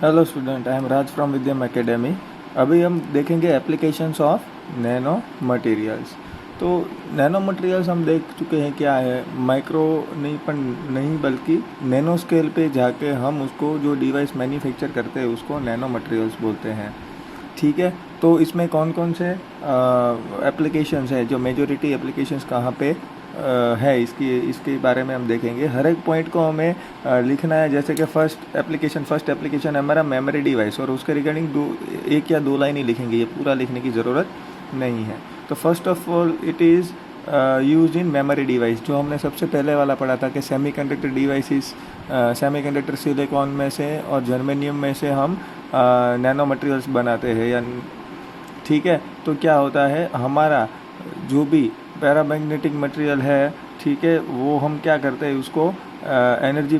Hello student, I am Raj from Vidyam academy. अभी हम देखेंगे एप्लीकेशंस ऑफ नैनो मटेरियल्स। तो नैनो मटेरियल्स हम देख चुके हैं क्या है। माइक्रो नहीं बल्कि नैनो स्केल पे जाके हम उसको जो डिवाइस मैन्युफैक्चर करते हैं उसको नैनो मटेरियल्स बोलते हैं। ठीक है, तो इसमें कौन कौन से एप्लीकेशंस है, जो मेजॉरिटी एप्लीकेशंस कहाँ पे है इसके बारे में हम देखेंगे। हर एक पॉइंट को हमें लिखना है। जैसे कि फर्स्ट एप्लीकेशन है हमारा मेमोरी डिवाइस, और उसके रिगार्डिंग एक या दो लाइन ही लिखेंगे, ये पूरा लिखने की ज़रूरत नहीं है। तो first of all it is use in memory device. जो हमने सबसे पहले वाला पढ़ा था कि सेमीकंडक्टर डिवाइसेस, सेमीकंडक्टर सिलिकॉन में से और जर्मेनियम में से हम नैनो मटेरियल्स बनाते हैं या ठीक है। तो क्या होता है, हमारा जो भी पैरामैग्नेटिक मटेरियल है, ठीक है, वो हम क्या करते हैं उसको एनर्जी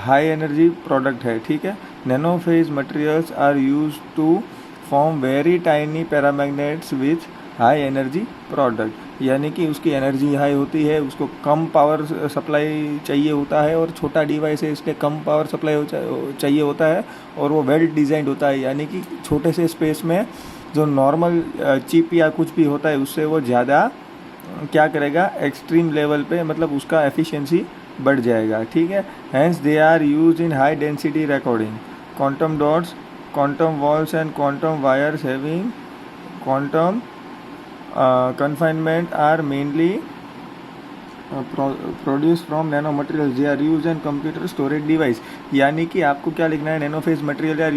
हाई एनर्जी प्रोडक्ट है। ठीक है, nano phase materials are use to form very tiny paramagnets with high energy product. यानी कि उसकी एनर्जी हाई होती है, उसको कम पावर सप्लाई चाहिए होता है, और छोटा डिवाइस है इसलिए कम पावर सप्लाई चाहिए होता है, और वो वेल डिज़ाइंड होता है। यानी कि छोटे से स्पेस में जो नॉर्मल चिप या कुछ भी होता है उससे वो ज़्यादा क्या करेगा, एक्सट्रीम लेवल पे, मतलब उसका एफिशिएंसी बढ़ जाएगा। ठीक है, hence they are used in high density recording, quantum dots, quantum wells and quantum wires having quantum confinement are mainly produced from nano materials. They are used in computer storage device. यानी कि आपको क्या लिखना है, nano phase material are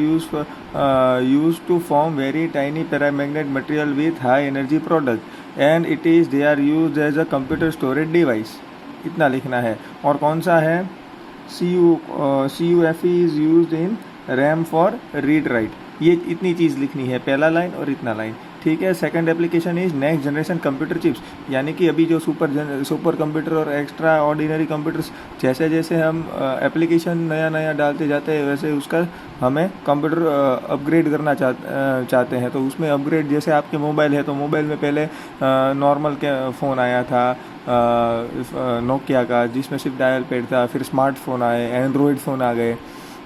used to form very tiny paramagnet material with high energy product and it is they are used as a computer storage device. इतना लिखना है। और कौन सा है, CUFE is used in RAM for read write। ये इतनी चीज़ लिखनी है, पहला लाइन और इतना लाइन। ठीक है, second application is next generation computer chips. यानी कि अभी जो सुपर कंप्यूटर और एक्स्ट्रा ऑर्डिनरी कंप्यूटर्स, जैसे जैसे हम एप्लीकेशन नया डालते जाते हैं वैसे उसका हमें कंप्यूटर अपग्रेड करना चाहते हैं। तो उसमें अपग्रेड, जैसे आपके मोबाइल है तो मोबाइल में पहले नॉर्मल के फ़ोन आया था नोकिया का, जिसमें सिर्फ डायल पैड था। फिर स्मार्टफोन आए, एंड्रॉयड फ़ोन आ गए।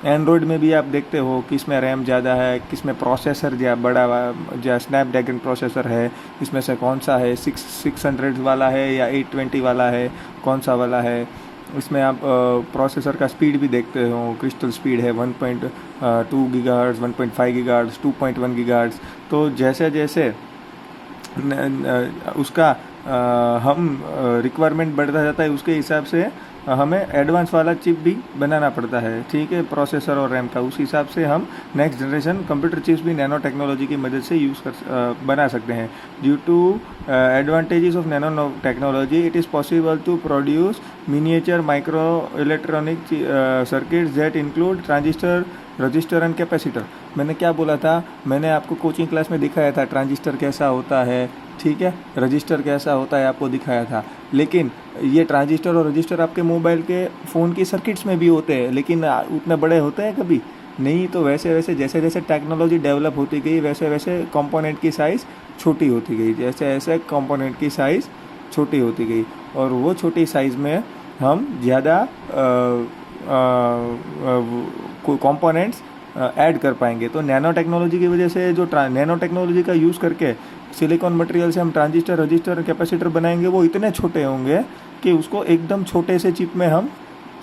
एंड्रॉयड में भी आप देखते हो किस में रैम ज़्यादा है, किस में प्रोसेसर बड़ा स्नैपड्रैगन प्रोसेसर है, इसमें से कौन सा है, 600 वाला है या 820 वाला है, कौन सा वाला है। इसमें आप प्रोसेसर का स्पीड भी देखते हो, क्रिस्टल स्पीड है 1.2 गीगाहर्ट्ज़, 1.5 गीगाहर्ट्ज़, 2.1 गीगाहर्ट्ज़। तो जैसे जैसे उसका हम रिक्वायरमेंट बढ़ता जाता है उसके हिसाब से हमें एडवांस वाला चिप भी बनाना पड़ता है। ठीक है, प्रोसेसर और रैम का, उस हिसाब से हम नेक्स्ट जनरेशन कंप्यूटर चिप्स भी नैनो टेक्नोलॉजी की मदद से बना सकते हैं। Due to advantages of nano technology it is possible to produce miniature micro electronic circuits that include transistor, resistor and capacitor. मैंने क्या बोला था, मैंने आपको कोचिंग क्लास में दिखाया था ट्रांजिस्टर कैसा होता है, ठीक है, रजिस्टर कैसा होता है आपको दिखाया था। लेकिन ये ट्रांजिस्टर और रजिस्टर आपके मोबाइल के फ़ोन की सर्किट्स में भी होते हैं, लेकिन उतने बड़े होते हैं कभी नहीं। तो वैसे वैसे जैसे जैसे टेक्नोलॉजी डेवलप होती गई वैसे वैसे कंपोनेंट की साइज़ छोटी होती गई, जैसे ऐसे कंपोनेंट की साइज़ छोटी होती गई, और वो छोटी साइज़ में हम ज़्यादा कंपोनेंट्स ऐड कर पाएंगे। तो नैनो टेक्नोलॉजी की वजह से जो नैनो टेक्नोलॉजी का यूज़ करके सिलिकॉन मटेरियल से हम ट्रांजिस्टर, रजिस्टर, कैपेसिटर बनाएंगे, वो इतने छोटे होंगे कि उसको एकदम छोटे से चिप में हम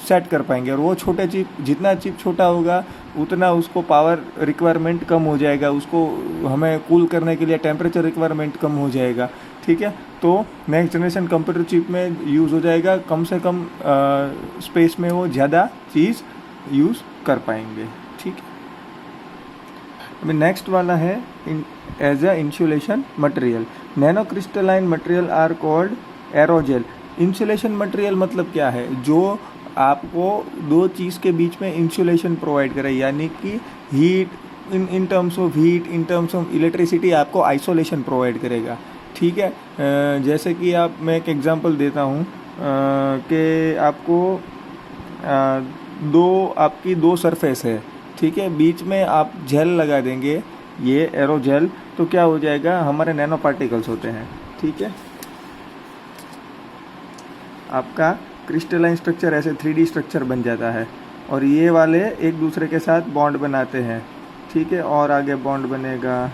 सेट कर पाएंगे। और वो छोटे चिप, जितना चिप छोटा होगा उतना उसको पावर रिक्वायरमेंट कम हो जाएगा, उसको हमें कूल करने के लिए टेम्परेचर रिक्वायरमेंट कम हो जाएगा। ठीक है, तो नेक्स्ट जनरेशन कंप्यूटर चिप में यूज़ हो जाएगा, कम से कम स्पेस में वो ज़्यादा चीज़ यूज़ कर पाएंगे। ठीक है, अभी नेक्स्ट वाला है as a insulation material. Nano crystalline material are called aerogel. Insulation material मतलब क्या है, जो आपको दो चीज़ के बीच में इंसुलेशन प्रोवाइड करे, यानी कि heat in terms of heat, in terms of electricity आपको आइसोलेशन प्रोवाइड करेगा। ठीक है, जैसे कि मैं एक एग्जांपल देता हूँ कि आपको दो सरफेस है, ठीक है, बीच में आप जेल लगा देंगे, ये एरोजेल, तो क्या हो जाएगा, हमारे नैनो पार्टिकल्स होते हैं। ठीक है, आपका क्रिस्टलाइन स्ट्रक्चर ऐसे 3D स्ट्रक्चर बन जाता है। और ये वाले एक दूसरे के साथ बॉन्ड बनाते हैं, ठीक है, और आगे बॉन्ड बनेगा,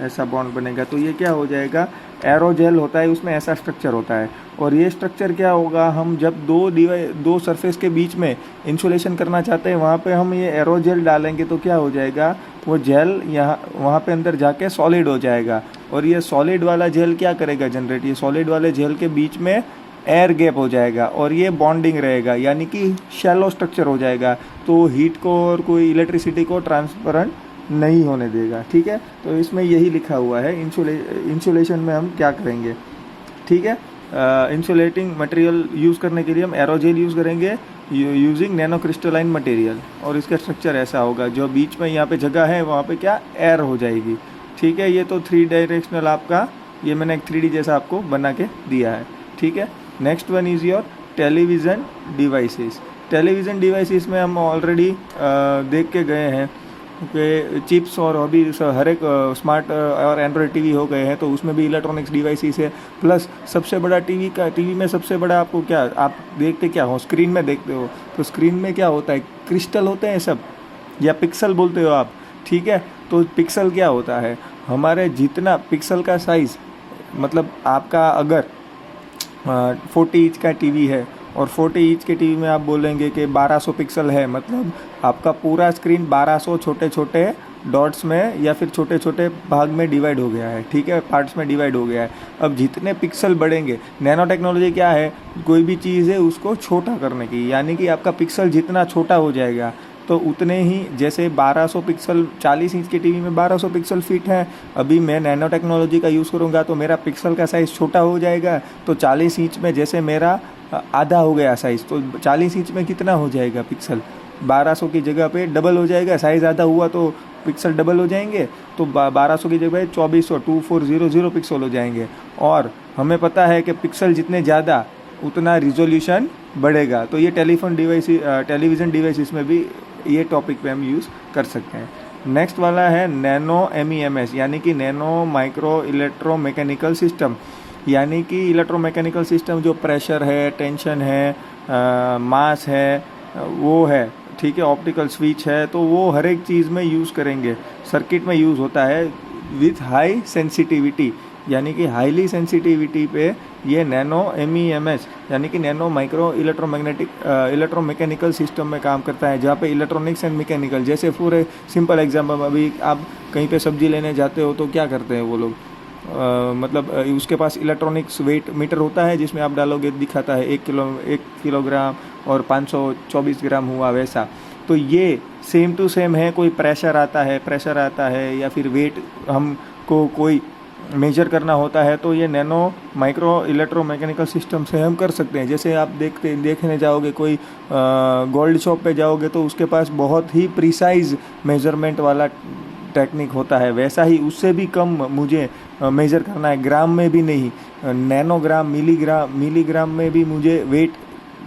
ऐसा बॉन्ड बनेगा, तो ये क्या हो जाएगा, एरोजेल होता है, उसमें ऐसा स्ट्रक्चर होता है। और ये स्ट्रक्चर क्या होगा, हम जब दो सरफेस के बीच में इंसुलेशन करना चाहते हैं, वहाँ पे हम ये एरोजेल डालेंगे तो क्या हो जाएगा, वो जेल यहाँ वहाँ पे अंदर जाके सॉलिड हो जाएगा। और ये सॉलिड वाला जेल क्या करेगा जनरेट, ये सॉलिड वाले जेल के बीच में एयर गैप हो जाएगा और ये बॉन्डिंग रहेगा, यानी कि शैलो स्ट्रक्चर हो जाएगा, तो हीट को और कोई इलेक्ट्रिसिटी को ट्रांसफरेंट नहीं होने देगा, ठीक है। तो इसमें यही लिखा हुआ है इंसुलेशन में हम क्या करेंगे, ठीक है। इंसुलेटिंग मटेरियल यूज़ करने के लिए हम एरोजेल यूज़ करेंगे यूजिंग नैनो क्रिस्टलाइन मटेरियल, और इसका स्ट्रक्चर ऐसा होगा, जो बीच में यहाँ पे जगह है वहाँ पे क्या एयर हो जाएगी, ठीक है। ये तो 3 डायरेक्शनल आपका, ये मैंने एक 3D जैसा आपको बना के दिया है, ठीक है। Next one is your television devices. Television devices में हम ऑलरेडी देख के गए हैं कि चिप्स और अभी हर एक स्मार्ट और एंड्रॉयड टीवी हो गए हैं, तो उसमें भी इलेक्ट्रॉनिक्स डिवाइसेस है। प्लस सबसे बड़ा टीवी में सबसे बड़ा आपको क्या, आप देखते क्या हो, स्क्रीन में देखते हो, तो स्क्रीन में क्या होता है, क्रिस्टल होते हैं सब, या पिक्सल बोलते हो आप, ठीक है। तो पिक्सल क्या होता है, हमारे जितना पिक्सल का साइज़, मतलब आपका अगर 40 इंच का टीवी है और 40 इंच के टीवी में आप बोलेंगे कि 1200 पिक्सल है, मतलब आपका पूरा स्क्रीन 1200 छोटे छोटे डॉट्स में या फिर छोटे छोटे भाग में डिवाइड हो गया है, ठीक है, पार्ट्स में डिवाइड हो गया है। अब जितने पिक्सल बढ़ेंगे, नैनो टेक्नोलॉजी क्या है, कोई भी चीज़ है उसको छोटा करने की, यानी कि आपका पिक्सल जितना छोटा हो जाएगा तो उतने ही, जैसे 1200 पिक्सल 40 इंच के टीवी में 1200 पिक्सल फिट है, अभी मैं नैनो टेक्नोलॉजी का यूज़ करूँगा तो मेरा पिक्सल का साइज़ छोटा हो जाएगा, तो 40 इंच में जैसे मेरा आधा हो गया साइज़, तो 40 इंच में कितना हो जाएगा पिक्सल, 1200 की जगह पे डबल हो जाएगा, साइज़ आधा हुआ तो पिक्सल डबल हो जाएंगे, तो 1200 की जगह 2400 पिक्सल हो जाएंगे। और हमें पता है कि पिक्सल जितने ज़्यादा उतना रिजोल्यूशन बढ़ेगा, तो ये टेलीविज़न डिवाइसेस में भी ये टॉपिक पे हम यूज़ कर सकते हैं। नेक्स्ट वाला है नैनो MEMS, यानी कि nano micro electro mechanical system, यानी कि इलेक्ट्रोमैकेनिकल सिस्टम जो प्रेशर है, टेंशन है, मास है, वो है, ठीक है, ऑप्टिकल स्विच है, तो वो हर एक चीज़ में यूज़ करेंगे, सर्किट में यूज़ होता है विथ हाई सेंसिटिविटी, यानी कि हाईली सेंसिटिविटी पे ये नैनो MEMS यानी कि नैनो माइक्रो इलेक्ट्रोमैकेनिकल सिस्टम में काम करता है, जहाँ पे इलेक्ट्रॉनिक्स एंड मैकेनिकल, जैसे फॉर ए सिंपल एग्जाम्पल, अभी आप कहीं पे सब्जी लेने जाते हो तो क्या करते हैं वो लोग, मतलब उसके पास इलेक्ट्रॉनिक्स वेट मीटर होता है, जिसमें आप डालोगे दिखाता है 1 किलोग्राम और 524 ग्राम हुआ, वैसा। तो ये सेम टू सेम है, कोई प्रेशर आता है या फिर वेट हमको कोई मेजर करना होता है, तो ये नैनो माइक्रो इलेक्ट्रोमैकेनिकल सिस्टम से हम कर सकते हैं। जैसे आप देखने जाओगे, कोई गोल्ड शॉप पे जाओगे तो उसके पास बहुत ही प्रिसाइज मेजरमेंट वाला टेक्निक होता है, वैसा ही उससे भी कम मुझे मेजर करना है, ग्राम में भी नहीं, नैनोग्राम मिलीग्राम में भी मुझे वेट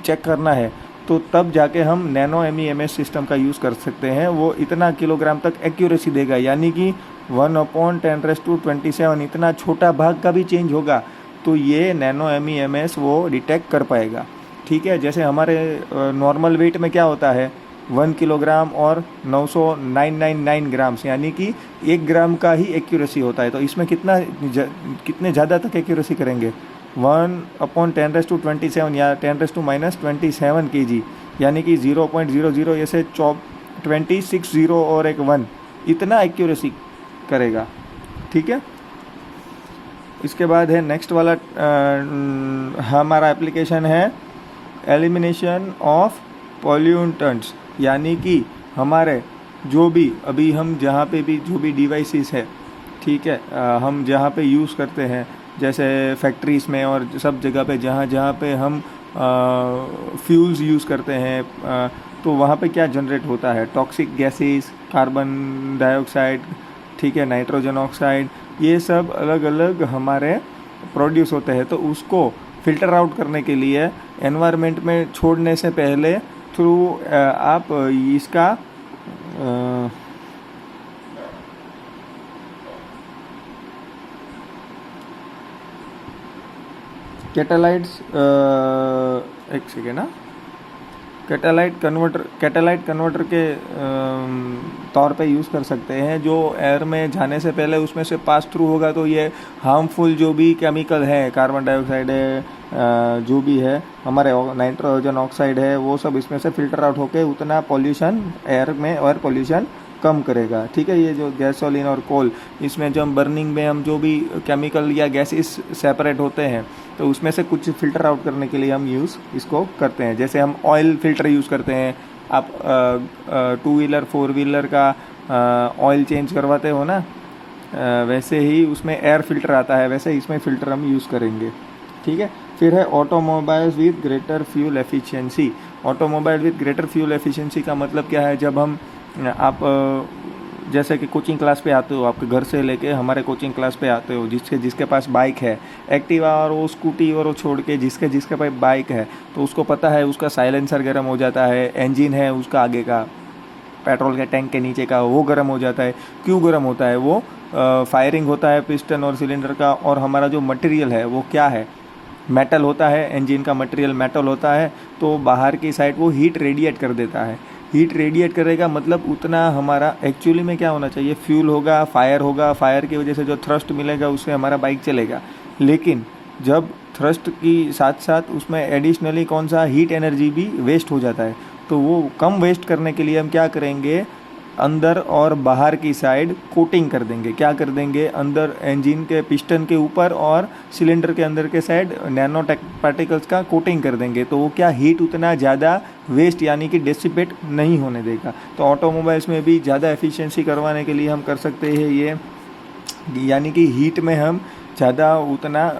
चेक करना है, तो तब जाके हम नैनो MEMS सिस्टम का यूज़ कर सकते हैं। वो इतना किलोग्राम तक एक्यूरेसी देगा, यानी कि 1/10⁻²7 इतना छोटा भाग का भी चेंज होगा तो ये नैनो MEMS वो डिटेक्ट कर पाएगा, ठीक है। जैसे हमारे नॉर्मल वेट में क्या होता है, 1 किलोग्राम और 999 ग्राम्स, यानी कि 1 ग्राम का ही एक्यूरेसी होता है, तो इसमें कितने ज़्यादा तक एक्यूरेसी करेंगे, 1/10⁻27 या 10⁻⁻27 kg, यानी कि 0.00 ऐसे 26 0 और एक 1, इतना एक्यूरेसी करेगा, ठीक है। इसके बाद है नेक्स्ट वाला हमारा एप्लीकेशन है एलिमिनेशन ऑफ पॉल्यूटेंट्स, यानी कि हमारे जो भी अभी हम जहाँ पे भी जो भी डिवाइसेस है, ठीक है, हम जहाँ पे यूज़ करते हैं, जैसे फैक्ट्रीज़ में और सब जगह पे जहाँ पे हम फ्यूल्स यूज़ करते हैं, तो वहाँ पे क्या जनरेट होता है, टॉक्सिक गैसेस, कार्बन डाइऑक्साइड, ठीक है, नाइट्रोजन ऑक्साइड, ये सब अलग अलग हमारे प्रोड्यूस होते हैं, तो उसको फ़िल्टर आउट करने के लिए एनवायरनमेंट में छोड़ने से पहले थ्रू आप इसका कैटालाइट्स, एक सेकेंड ना, कैटालाइट कन्वर्टर के तौर पे यूज़ कर सकते हैं। जो एयर में जाने से पहले उसमें से पास थ्रू होगा तो ये हार्मफुल जो भी केमिकल है, कार्बन डाइऑक्साइड है, जो भी है हमारे नाइट्रोजन ऑक्साइड है, वो सब इसमें से फिल्टर आउट होके उतना पॉल्यूशन एयर पॉल्यूशन कम करेगा। ठीक है, ये जो गैसोलीन और कोल, इसमें जो हम बर्निंग में हम जो भी केमिकल या गैसेस सेपरेट होते हैं तो उसमें से कुछ फ़िल्टर आउट करने के लिए हम यूज़ इसको करते हैं। जैसे हम ऑयल फ़िल्टर यूज़ करते हैं, आप 2 व्हीलर 4 व्हीलर का ऑयल चेंज करवाते हो ना, वैसे ही उसमें एयर फ़िल्टर आता है, वैसे इसमें फ़िल्टर हम यूज़ करेंगे। ठीक है, फिर है automobiles with greater fuel efficiency. Automobile with greater fuel efficiency का मतलब क्या है? जब हम आप जैसे कि कोचिंग क्लास पे आते हो, आपके घर से लेके हमारे कोचिंग क्लास पे आते हो, जिसके पास बाइक है, एक्टिवा और वो स्कूटी और वो छोड़ के जिसके पास बाइक है, तो उसको पता है उसका साइलेंसर गर्म हो जाता है, इंजन है उसका आगे का, पेट्रोल के टैंक के नीचे का, वो गर्म हो जाता है। क्यों गर्म होता है? वो फायरिंग होता है पिस्टन और सिलेंडर का, और हमारा जो मटेरियल है वो क्या है? मेटल होता है, इंजन का मटेरियल मेटल होता है, तो बाहर की साइड वो हीट रेडिएट कर देता है। हीट रेडिएट करेगा मतलब उतना हमारा एक्चुअली में क्या होना चाहिए? फ्यूल होगा, फायर की वजह से जो थ्रस्ट मिलेगा उससे हमारा बाइक चलेगा। लेकिन जब थ्रस्ट की साथ साथ उसमें एडिशनली कौन सा हीट एनर्जी भी वेस्ट हो जाता है, तो वो कम वेस्ट करने के लिए हम क्या करेंगे? अंदर और बाहर की साइड कोटिंग कर देंगे। क्या कर देंगे? अंदर इंजन के पिस्टन के ऊपर और सिलेंडर के अंदर के साइड नैनो पार्टिकल्स का कोटिंग कर देंगे, तो वो क्या हीट उतना ज़्यादा वेस्ट यानी कि डिसिपेट नहीं होने देगा। तो ऑटोमोबाइल्स में भी ज़्यादा एफिशिएंसी करवाने के लिए हम कर सकते हैं ये, यानी कि हीट में हम ज़्यादा उतना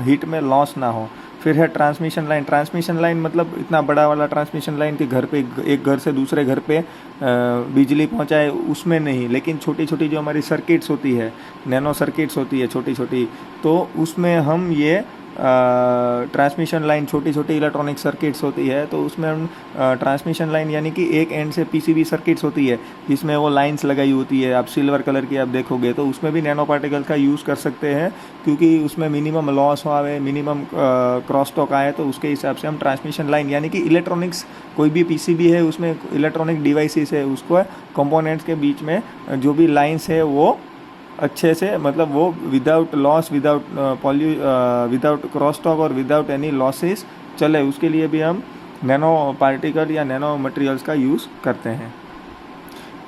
हीट में लॉस ना हो। फिर है ट्रांसमिशन लाइन। ट्रांसमिशन लाइन मतलब इतना बड़ा वाला ट्रांसमिशन लाइन कि घर पे एक घर से दूसरे घर पे बिजली पहुंचाए, उसमें नहीं, लेकिन छोटी छोटी जो हमारी सर्किट्स होती है, नैनो सर्किट्स होती है छोटी छोटी, तो उसमें हम ये ट्रांसमिशन लाइन, छोटी छोटी इलेक्ट्रॉनिक सर्किट्स होती है, तो उसमें हम ट्रांसमिशन लाइन यानी कि एक एंड से पीसीबी सर्किट्स होती है जिसमें वो लाइंस लगाई होती है, आप सिल्वर कलर की आप देखोगे, तो उसमें भी नैनो पार्टिकल का यूज़ कर सकते हैं, क्योंकि उसमें मिनिमम लॉस आए, मिनिमम क्रॉस टॉक आए, तो उसके हिसाब से हम ट्रांसमिशन लाइन यानी कि इलेक्ट्रॉनिक्स, कोई भी पीसीबी है उसमें इलेक्ट्रॉनिक डिवाइसेस है, उसको कंपोनेंट्स के बीच में जो भी लाइंस है वो अच्छे से, मतलब वो without loss, without cross talk और विदाउट एनी लॉसेस चले, उसके लिए भी हम नैनो पार्टिकल या नैनो मटेरियल्स का यूज़ करते हैं।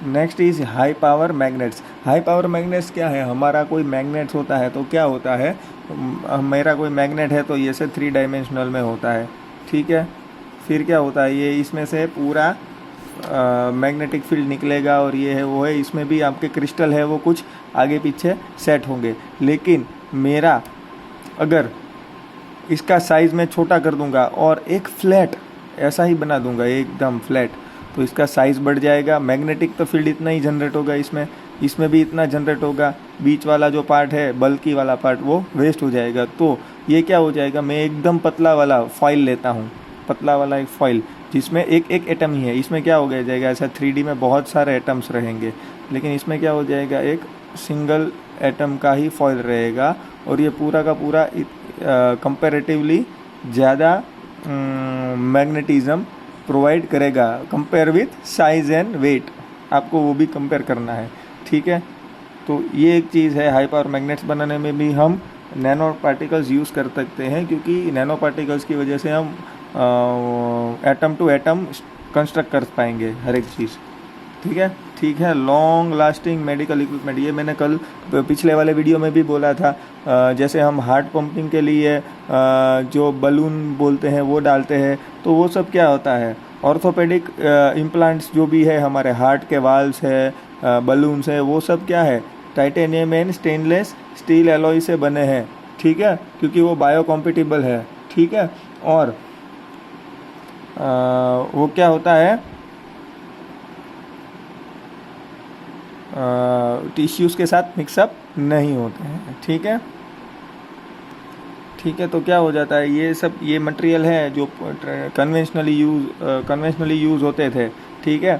Next is high power magnets. High power magnets क्या है? हमारा कोई मैग्नेट्स होता है तो क्या होता है, मेरा कोई मैग्नेट है तो ये से 3 डायमेंशनल में होता है। ठीक है, फिर क्या होता है, ये इसमें से पूरा मैग्नेटिक फील्ड निकलेगा और ये है वो है, इसमें भी आपके क्रिस्टल है वो कुछ आगे पीछे सेट होंगे। लेकिन मेरा अगर इसका साइज़ मैं छोटा कर दूंगा और एक फ्लैट ऐसा ही बना दूंगा, एकदम फ्लैट, तो इसका साइज़ बढ़ जाएगा। मैग्नेटिक तो फील्ड इतना ही जनरेट होगा, इसमें भी इतना जनरेट होगा, बीच वाला जो पार्ट है, बल्कि वाला पार्ट, वो वेस्ट हो जाएगा। तो ये क्या हो जाएगा, मैं एकदम पतला वाला फॉइल लेता हूँ, पतला वाला एक फॉइल जिसमें एक एटम ही है, इसमें क्या हो गया जाएगा, ऐसा 3D में बहुत सारे एटम्स रहेंगे, लेकिन इसमें क्या हो जाएगा, एक सिंगल एटम का ही फॉइल रहेगा, और ये पूरा का पूरा कंपैरेटिवली ज़्यादा मैग्नेटिज्म प्रोवाइड करेगा compare with size and weight, आपको वो भी कंपेयर करना है। ठीक है, तो ये एक चीज़ है। हाई पावर मैग्नेट्स बनाने में भी हम नैनो पार्टिकल्स यूज़ कर सकते हैं, क्योंकि नैनो पार्टिकल्स की वजह से हम एटम टू एटम कंस्ट्रक्ट कर पाएंगे हर एक चीज़। ठीक है। लॉन्ग लास्टिंग मेडिकल इक्विपमेंट, ये मैंने कल पिछले वाले वीडियो में भी बोला था। जैसे हम हार्ट पंपिंग के लिए जो बलून बोलते हैं वो डालते हैं, तो वो सब क्या होता है, ऑर्थोपेडिक इम्प्लांट्स जो भी है, हमारे हार्ट के वाल्व्स है, बलून्स है, वो सब क्या है, titanium and stainless steel alloy से बने हैं। ठीक है, क्योंकि वो बायोकॉम्पेटिबल है। ठीक है, और वो क्या होता है, टिश्यूज़ के साथ मिक्सअप नहीं होते हैं। ठीक है, तो क्या हो जाता है, ये मटेरियल है जो कन्वेंशनली यूज़ होते थे। ठीक है,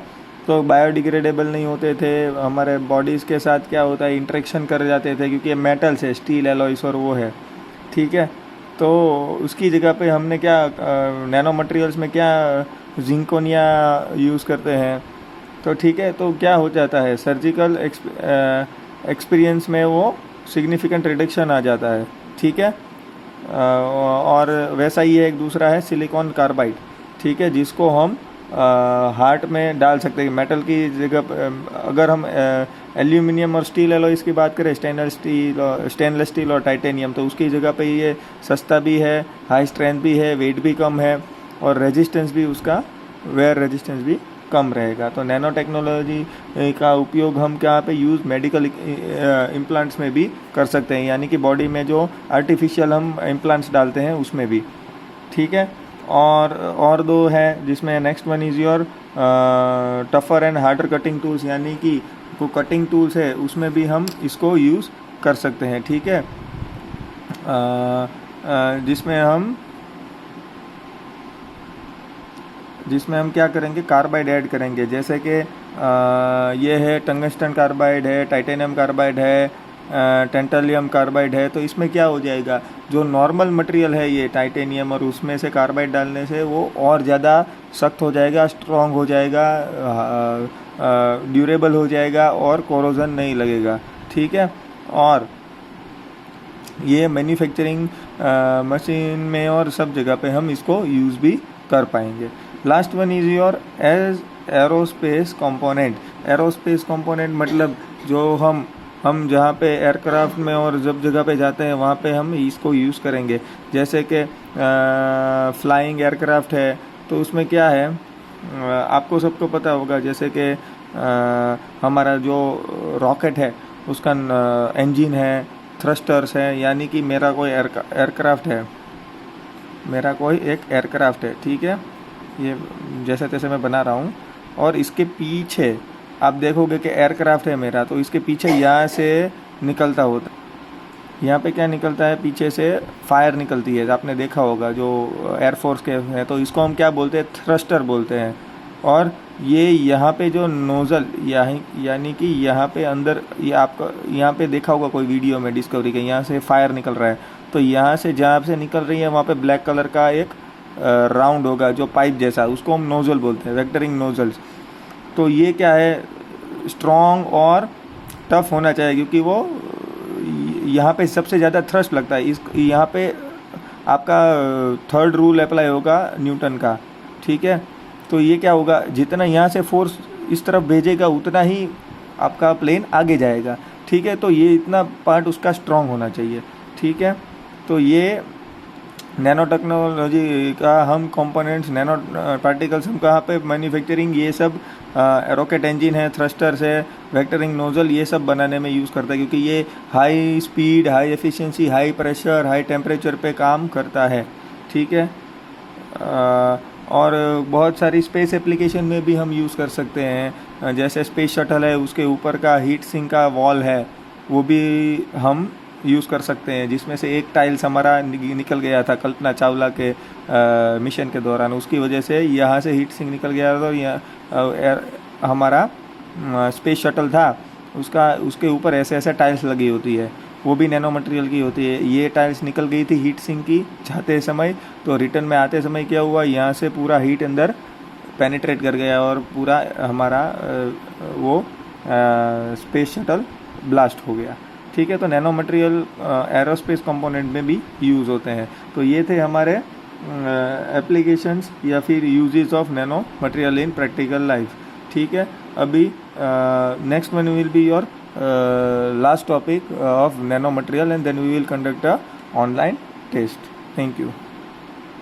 तो बायोडिग्रेडेबल नहीं होते थे, हमारे बॉडीज़ के साथ क्या होता है, इंटरेक्शन कर जाते थे, क्योंकि मेटल्स है, स्टील एलॉयस और वो है। ठीक है, तो उसकी जगह पे हमने क्या नैनो मटेरियल्स में क्या जिंकोनिया यूज़ करते हैं। तो ठीक है, तो क्या हो जाता है, सर्जिकल एक्सपीरियंस में वो सिग्निफिकेंट रिडक्शन आ जाता है। ठीक है, और वैसा ही है एक दूसरा है सिलिकॉन कार्बाइड। ठीक है, जिसको हम हार्ट में डाल सकते हैं मेटल की जगह। अगर हम एल्यूमिनियम और स्टील एलॉयज़ की बात करें, स्टेनलेस स्टील और टाइटेनियम, तो उसकी जगह पे ये सस्ता भी है, हाई स्ट्रेंथ भी है, वेट भी कम है और रेजिस्टेंस भी उसका वेयर रेजिस्टेंस भी कम रहेगा। तो नैनो टेक्नोलॉजी का उपयोग हम क्या पे यूज़ मेडिकल इम्प्लांट्स में भी कर सकते हैं, यानी कि बॉडी में जो आर्टिफिशियल हम इम्प्लांट्स डालते हैं उसमें भी। ठीक है, और दो है जिसमें next one is your tougher and harder cutting tools, यानी कि वो कटिंग टूल्स है उसमें भी हम इसको यूज़ कर सकते हैं। ठीक है, जिसमें हम क्या करेंगे, कार्बाइड ऐड करेंगे। जैसे कि ये है टंगस्टन कार्बाइड है, टाइटेनियम कार्बाइड है, टेंटालियम कार्बाइड है। तो इसमें क्या हो जाएगा, जो नॉर्मल मटेरियल है ये टाइटेनियम, और उसमें से कार्बाइड डालने से वो और ज़्यादा सख्त हो जाएगा, स्ट्रॉन्ग हो जाएगा, ड्यूरेबल हो जाएगा और कोरोजन नहीं लगेगा। ठीक है, और ये मैन्युफैक्चरिंग मशीन में और सब जगह पे हम इसको यूज़ भी कर पाएंगे। Last one is your aerospace component. Aerospace component मतलब जो हम जहाँ पे एयरक्राफ्ट में और जब जगह पे जाते हैं वहाँ पे हम इसको यूज़ करेंगे। जैसे कि फ्लाइंग एयरक्राफ्ट है, तो उसमें क्या है, आपको सबको पता होगा, जैसे कि हमारा जो रॉकेट है उसका इंजन है, थ्रस्टर्स है, यानी कि मेरा कोई एयरक्राफ्ट है। ठीक है, ये जैसे तैसे मैं बना रहा हूँ, और इसके पीछे आप देखोगे कि एयरक्राफ्ट है मेरा, तो इसके पीछे यहाँ से निकलता होता है, यहाँ पे क्या निकलता है, पीछे से फायर निकलती है, आपने देखा होगा जो एयरफोर्स के हैं, तो इसको हम क्या बोलते हैं, थ्रस्टर बोलते हैं। और ये यहाँ पे जो नोज़ल यानी कि यहाँ पे अंदर, ये आपका यहाँ पे देखा होगा कोई वीडियो में डिस्कवरी के, यहाँ से फायर निकल रहा है, तो यहाँ से जहाँ से निकल रही है वहाँ पे ब्लैक कलर का एक राउंड होगा जो पाइप जैसा, उसको हम नोज़ल बोलते हैं, वेक्टरिंग नोज़ल्स। तो ये क्या है, स्ट्रॉन्ग और टफ होना चाहिए, क्योंकि वो यहाँ पे सबसे ज़्यादा थ्रस्ट लगता है। यहाँ पे आपका थर्ड रूल अप्लाई होगा न्यूटन का। ठीक है, तो ये क्या होगा, जितना यहाँ से फोर्स इस तरफ भेजेगा उतना ही आपका प्लेन आगे जाएगा। ठीक है, तो ये इतना पार्ट उसका स्ट्रॉन्ग होना चाहिए। ठीक है, तो ये नैनो टेक्नोलॉजी का हम कंपोनेंट्स, नैनो पार्टिकल्स हम कहाँ पे मैन्युफैक्चरिंग, ये सब रॉकेट इंजन है, थ्रस्टर्स है, वेक्टरिंग नोज़ल, ये सब बनाने में यूज़ करता है, क्योंकि ये high speed, high efficiency, high pressure, high temperature पे काम करता है। ठीक है, और बहुत सारी स्पेस एप्लीकेशन में भी हम यूज़ कर सकते हैं। जैसे स्पेस शटल है, उसके ऊपर का हीट सिंक का वॉल है, वो भी हम यूज़ कर सकते हैं, जिसमें से एक टाइल्स हमारा निकल गया था कल्पना चावला के मिशन के दौरान, उसकी वजह से यहाँ से हीट सिंक निकल गया था। तो यहाँ हमारा स्पेस शटल था, उसके ऊपर ऐसे ऐसे टाइल्स लगी होती है, वो भी नैनो मटेरियल की होती है। ये टाइल्स निकल गई थी हीट सिंक की जाते समय, तो रिटर्न में आते समय क्या हुआ, यहाँ से पूरा हीट अंदर पेनिट्रेट कर गया और पूरा हमारा वो स्पेस शटल ब्लास्ट हो गया। ठीक है, तो नैनो मटेरियल एरोस्पेस कंपोनेंट में भी यूज़ होते हैं। तो ये थे हमारे एप्लीकेशंस या फिर uses of nano material in practical life. ठीक है, अभी next one will be your last topic of nanomaterial, and then we will conduct a online test. Thank you.